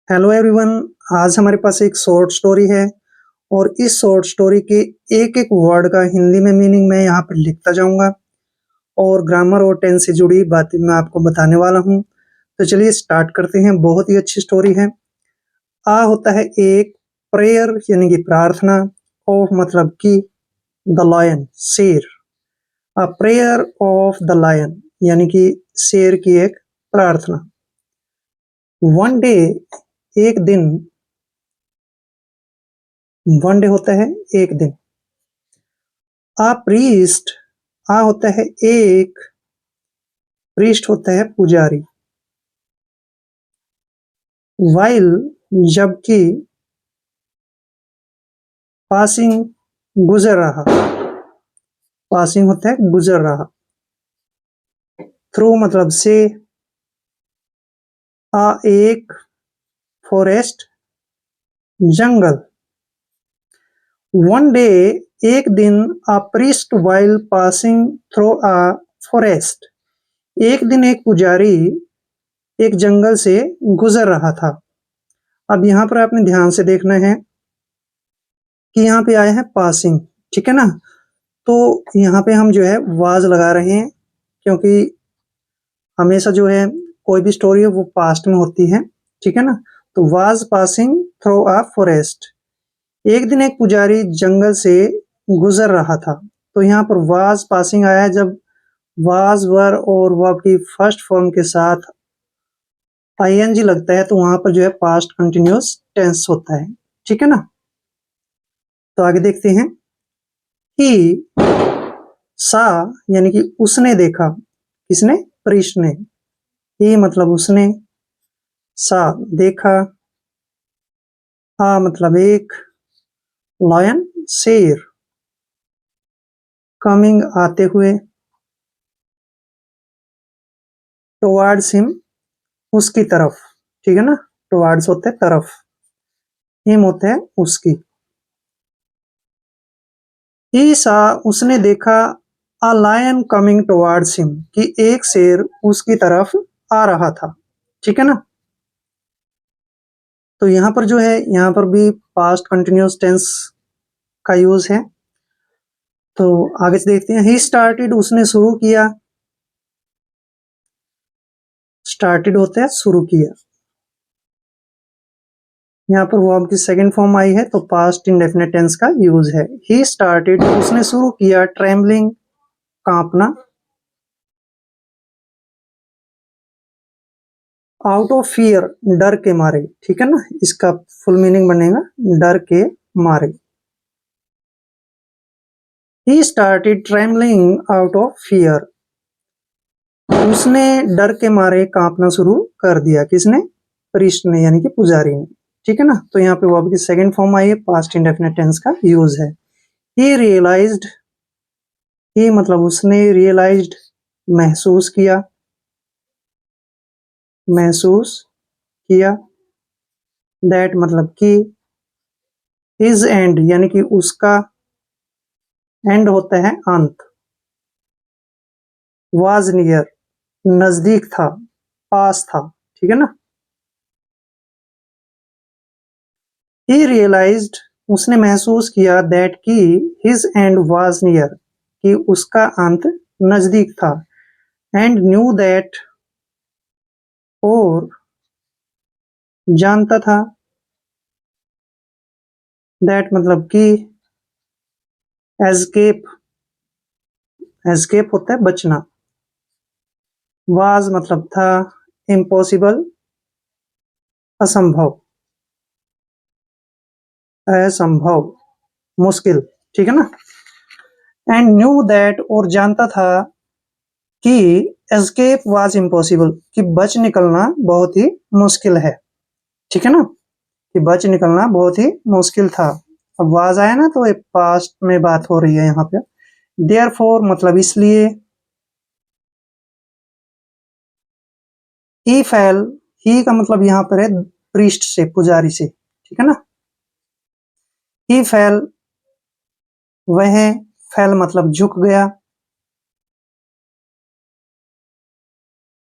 Hello everyone. आज हमारे पास एक शॉर्ट स्टोरी है और इस शॉर्ट स्टोरी के एक एक वर्ड का हिंदी में मीनिंग मैं यहाँ पर लिखता जाऊंगा और ग्रामर और टेंस से जुड़ी बातें मैं आपको बताने वाला हूँ। तो चलिए स्टार्ट करते हैं। बहुत ही अच्छी स्टोरी है। आ होता है एक, प्रेयर यानी कि प्रार्थना, ऑफ मतलब कि, द लायन शेर। A prayer of the lion यानी कि शेर की एक प्रार्थना। वन डे, एक दिन। वन डे होता है एक दिन। आ प्रीस्ट, आ होता है एक, प्रीस्ट होता है पुजारी। वाइल जबकि, पासिंग गुजर रहा, पासिंग होता है गुजर रहा। थ्रू मतलब से। आ एक, फॉरेस्ट जंगल। वन डे एक दिन, आ प्रीस्ट वाइल पासिंग थ्रू आ फॉरेस्ट, एक दिन एक पुजारी एक जंगल से गुजर रहा था। अब यहाँ पर आपने ध्यान से देखना है कि यहाँ पे आए हैं पासिंग, ठीक है ना। तो यहाँ पे हम जो है वाज लगा रहे हैं क्योंकि हमेशा जो है कोई भी स्टोरी है वो पास्ट में होती है, ठीक है ना। तो was passing through a forest, एक दिन एक पुजारी जंगल से गुजर रहा था। तो यहाँ पर वाज पासिंग आया जब वाज वर और वर्ब की फर्स्ट फॉर्म के साथ आईएनजी लगता है तो वहां पर जो है पास्ट कंटिन्यूअस टेंस होता है, ठीक है ना। तो आगे देखते हैं। ही सा यानी कि उसने देखा, किसने, प्रीस्ट ने। ही मतलब उसने, सा देखा, आ मतलब एक, लायन शेर, कमिंग आते हुए, टुवर्ड्स हिम उसकी तरफ, ठीक है ना। टुवर्ड्स होता है तरफ, हिम होता है उसकी। ही सा उसने देखा, a lion coming towards him कि एक शेर उसकी तरफ आ रहा था, ठीक है ना। तो यहाँ पर जो है यहाँ पर भी पास्ट कंटिन्यूअस टेंस का यूज है। तो आगे से देखते हैं। ही स्टार्टेड उसने शुरू किया, स्टार्टेड होता है शुरू किया। यहाँ पर वर्ब की सेकंड फॉर्म आई है तो पास्ट इंडेफिनिट टेंस का यूज है। ही स्टार्टेड उसने शुरू किया, ट्रेम्बलिंग कांपना, आउट ऑफ फियर डर के मारे, ठीक है ना। इसका फुल मीनिंग बनेगा डर के मारे। He started trembling out of fear, उसने डर के मारे कांपना शुरू कर दिया। किसने, प्रीस्ट ने यानी कि पुजारी ने, ठीक है ना। तो यहाँ पे वर्ब की सेकंड फॉर्म आई है, पास्ट इंडेफिनिट टेंस का यूज है। ही रियलाइज्ड, ही मतलब उसने, रियलाइज्ड महसूस किया, महसूस किया, दैट मतलब कि, हिज एंड यानी कि उसका, एंड होता है अंत, वाज नियर नजदीक था, पास था, ठीक है ना। ही रियलाइज्ड उसने महसूस किया, दैट कि हिज एंड वाज नियर कि उसका अंत नजदीक था, एंड न्यू दैट और जानता था, दैट मतलब कि, एस्केप, एस्केप होता है बचना, वाज मतलब था, इम्पॉसिबल असंभव, असंभव मुश्किल, ठीक है ना। एंड न्यू दैट और जानता था कि एस्केप वाज इम्पॉसिबल कि बच निकलना बहुत ही मुश्किल है, ठीक है ना। कि बच निकलना बहुत ही मुश्किल था। अब वाज आया ना तो एक पास्ट में बात हो रही है यहाँ पे। देयरफॉर मतलब इसलिए, ही फेल, ही का मतलब यहाँ पर है प्रीस्ट से, पुजारी से, ठीक है ना। ही फेल, वह, फेल मतलब झुक गया,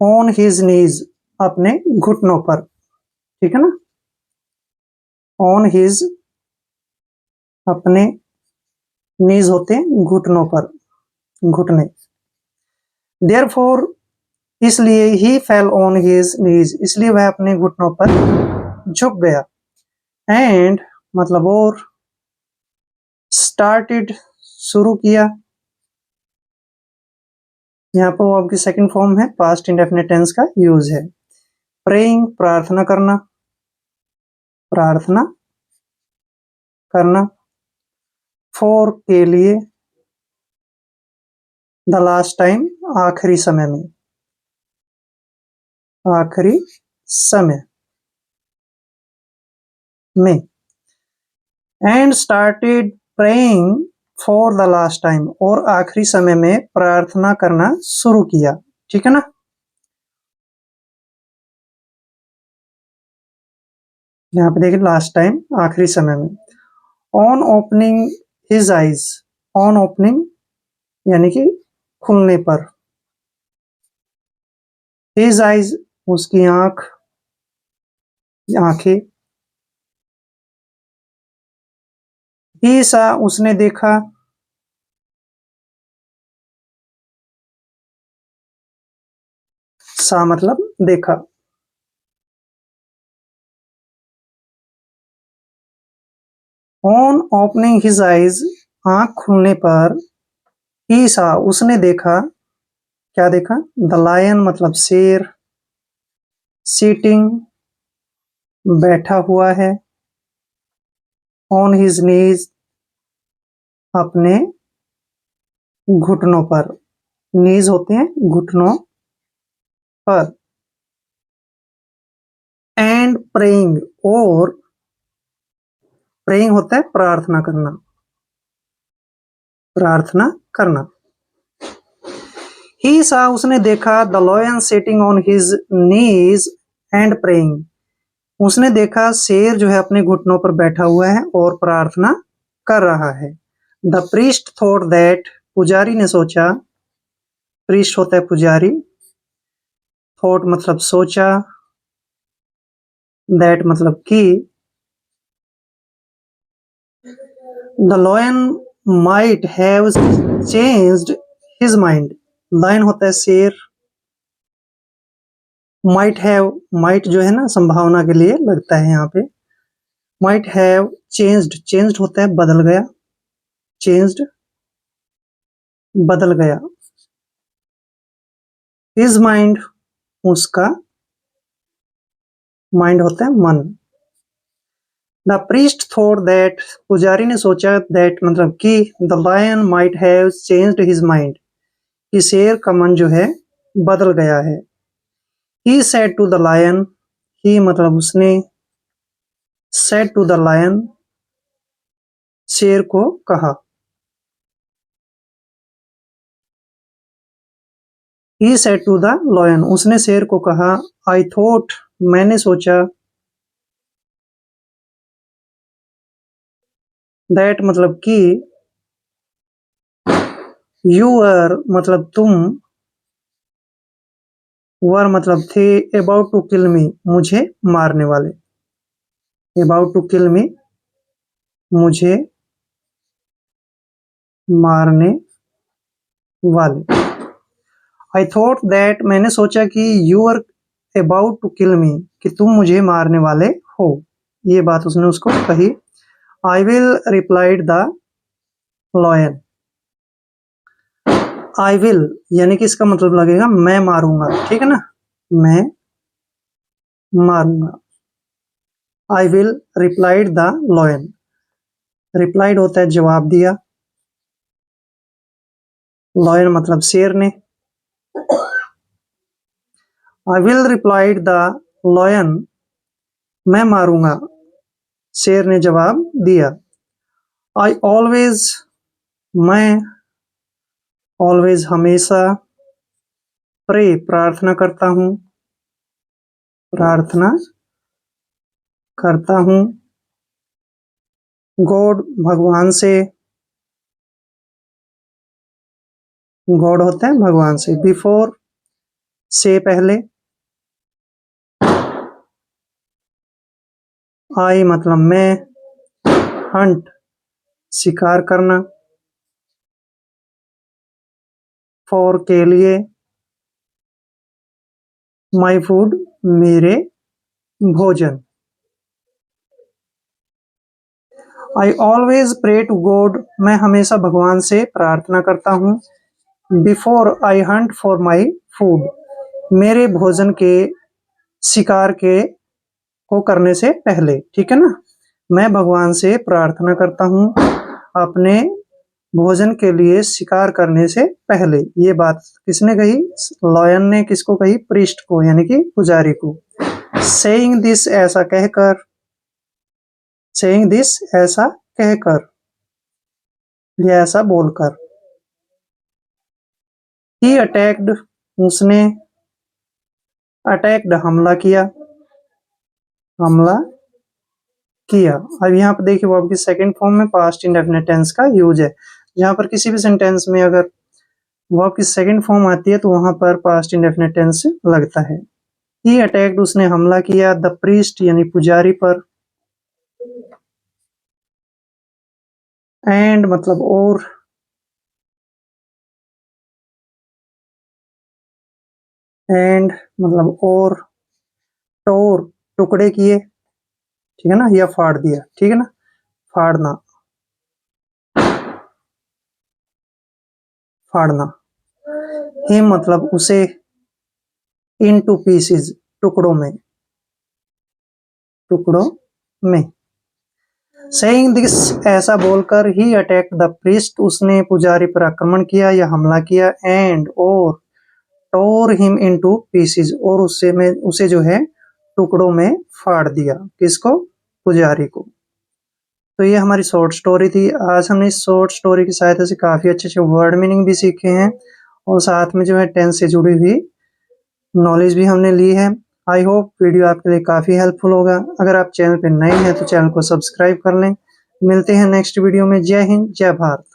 ऑन हिज नीज अपने घुटनों पर, ठीक है ना। ऑन हिज, अपने, नीज होते हैं घुटनों पर, घुटने। देयरफॉर, इसलिए, ही फेल ऑन हिज नीज, इसलिए वह अपने घुटनों पर झुक गया। एंड मतलब और, स्टार्टेड, शुरू किया। यहाँ पर वर्ब की सेकंड फॉर्म है, पास्ट इंडेफिनिट टेंस का यूज है। प्रेइंग, प्रार्थना करना, प्रार्थना करना। फॉर, के लिए। द लास्ट टाइम, आखिरी समय में, आखिरी समय में। And started praying for the last time, और आखिरी समय में प्रार्थना करना शुरू किया। ठीक है ना। यहाँ पे देखिए लास्ट टाइम, आखिरी समय में। On opening his eyes, on opening यानी कि खुलने पर, हिज आईज उसकी आंख, आंखें। ही सा उसने देखा, सा मतलब देखा। ऑन ओपनिंग हिज आईज, आंख खुलने पर, ही सा उसने देखा, क्या देखा? द लायन मतलब शेर, सीटिंग बैठा हुआ है, ऑन हिज नीज अपने घुटनों पर, नीज होते हैं घुटनों पर। एंड प्रेइंग, और प्रेइंग होता है प्रार्थना करना, प्रार्थना करना। ही सा उसने देखा, the lion sitting on his knees and praying, उसने देखा शेर जो है अपने घुटनों पर बैठा हुआ है और प्रार्थना कर रहा है। द प्रीस्ट थॉट दैट, पुजारी ने सोचा, प्रीस्ट होता है पुजारी, थॉट मतलब सोचा, दैट मतलब कि, the lion might have changed his mind, lion होता है शेर, माइट हैव, माइट जो है ना संभावना के लिए लगता है यहाँ पे, माइट हैव चेंज्ड, चेंज्ड होता है बदल गया, चेंज्ड बदल गया। हिज माइंड उसका, माइंड होता है मन। द प्रीस्ट थॉट दैट, पुजारी ने सोचा, दैट मतलब कि, the lion might have changed his mind, कि शेर का मन जो है बदल गया है। He said to the lion, he मतलब उसने, सेड टू द लायन शेर को कहा। He said to the lion उसने शेर को कहा, आई थॉट मैंने सोचा, दैट मतलब कि, यू वर मतलब तुम, वर मतलब थे, अबाउट टू किल मी मुझे मारने वाले, अबाउट टू किल मी मुझे मारने वाले। आई थॉट दैट मैंने सोचा कि, you are about to kill me कि तुम मुझे मारने वाले हो, ये बात उसने उसको कही। I will replied the lion, I will यानी कि इसका मतलब लगेगा मैं मारूंगा, ठीक है ना, मैं मारूंगा। I will replied the lion, replied होता है जवाब दिया, लॉयन मतलब शेर ने। I will replied the lion, मैं मारूंगा, शेर ने जवाब दिया। आई ऑलवेज, मैं, ऑलवेज हमेशा, प्रे प्रार्थना करता हूँ, प्रार्थना करता हूँ। गॉड भगवान से, गॉड होता है भगवान से। बिफोर से पहले, आई मतलब मैं, हंट शिकार करना, फॉर के लिए, माई फूड मेरे भोजन। I always pray to God मैं हमेशा भगवान से प्रार्थना करता हूँ। Before I hunt for my food मेरे भोजन के शिकार के को करने से पहले, ठीक है ना। मैं भगवान से प्रार्थना करता हूँ अपने भोजन के लिए शिकार करने से पहले। ये बात किसने कही? लॉयन ने किसको कही? प्रीस्ट को, यानी कि पुजारी को। सेइंग दिस ऐसा कहकर, सेइंग दिस ऐसा कहकर या ऐसा बोलकर। ही अटैक्ड उसने, अटैक्ड हमला किया, हमला किया। अब यहाँ पर देखिए वर्ब की सेकंड फॉर्म में पास्ट इंडेफिनिट टेंस का यूज है। यहाँ पर किसी भी सेंटेंस में अगर वर्ब की सेकंड फॉर्म आती है तो वहां पर पास्ट इंडेफिनिट टेंस लगता है। ही अटैक्ड उसने हमला किया, द प्रीस्ट यानी पुजारी पर, एंड मतलब और, एंड मतलब और, टोर टुकड़े किए, ठीक है ना, या फाड़ दिया, ठीक है ना, फाड़ना, फाड़ना। हिम मतलब उसे, इनटू पीसेस टुकड़ों में, टुकड़ों में। सेइंग दिस ऐसा बोलकर, ही अटैक द प्रीस्ट उसने पुजारी पर आक्रमण किया या हमला किया, एंड और, टोर हिम इनटू पीसेस और उससे में उसे जो है टुकड़ों में फाड़ दिया। किसको? पुजारी को। तो ये हमारी शॉर्ट स्टोरी थी। आज हमने इस शॉर्ट स्टोरी की सहायता से काफी अच्छे अच्छे वर्ड मीनिंग भी सीखे हैं और साथ में जो है टेंस से जुड़ी हुई नॉलेज भी हमने ली है। आई होप वीडियो आपके लिए काफी हेल्पफुल होगा। अगर आप चैनल पर नए हैं तो चैनल को सब्सक्राइब कर लें। मिलते हैं नेक्स्ट वीडियो में। जय हिंद, जय भारत।